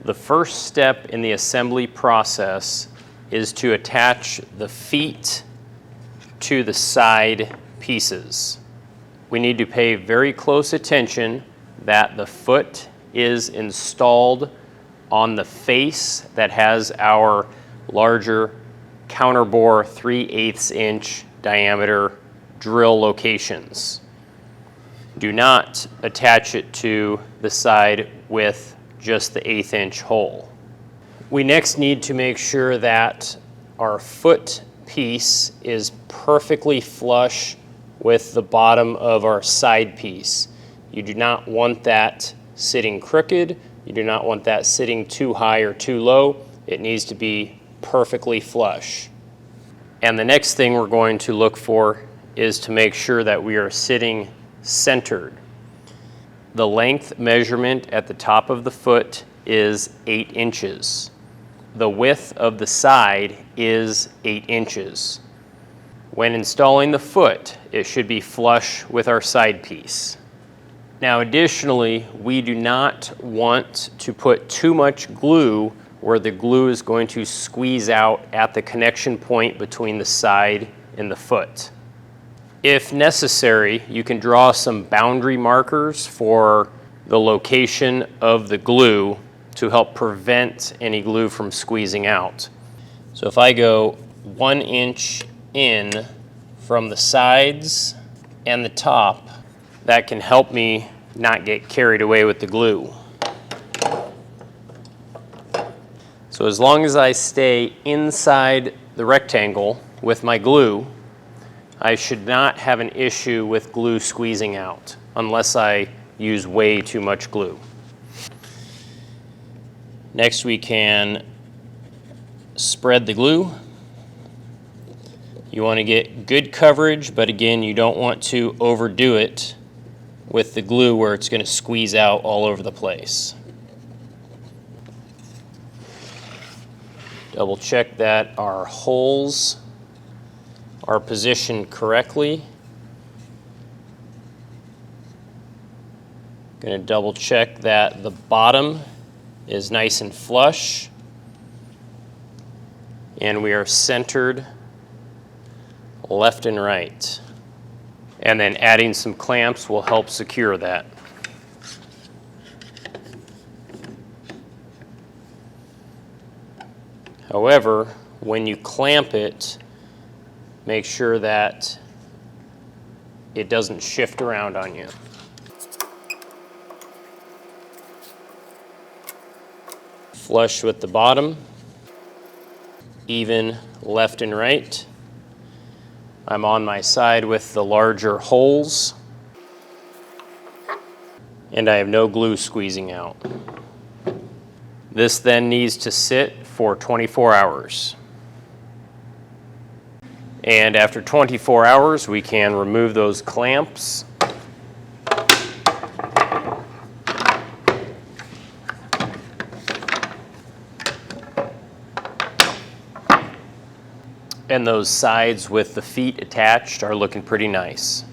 The first step in the assembly process is to attach the feet to the side pieces. We need to pay very close attention that the foot is installed on the face that has our larger counterbore 3/8 inch diameter drill locations. Do not attach it to the side with just the 1/8 inch hole. We next need to make sure that our foot piece is perfectly flush with the bottom of our side piece. You do not want that sitting crooked. You do not want that sitting too high or too low. It needs to be perfectly flush. And the next thing we're going to look for is to make sure that we are sitting centered. The length measurement at the top of the foot is 8 inches. The width of the side is 8 inches. When installing the foot, it should be flush with our side piece. Now additionally, we do not want to put too much glue where the glue is going to squeeze out at the connection point between the side and the foot. If necessary, you can draw some boundary markers for the location of the glue to help prevent any glue from squeezing out. So if I go 1 inch in from the sides and the top, that can help me not get carried away with the glue. So as long as I stay inside the rectangle with my glue, I should not have an issue with glue squeezing out unless I use way too much glue. Next we can spread the glue. You want to get good coverage, but again, you don't want to overdo it with the glue where it's going to squeeze out all over the place. Double check that our holes are positioned correctly. Going to double check that the bottom is nice and flush and we are centered left and right. And then adding some clamps will help secure that. However, when you clamp it, make sure that it doesn't shift around on you. Flush with the bottom, even left and right. I'm on my side with the larger holes, and I have no glue squeezing out. This then needs to sit for 24 hours. And after 24 hours, we can remove those clamps. And those sides with the feet attached are looking pretty nice.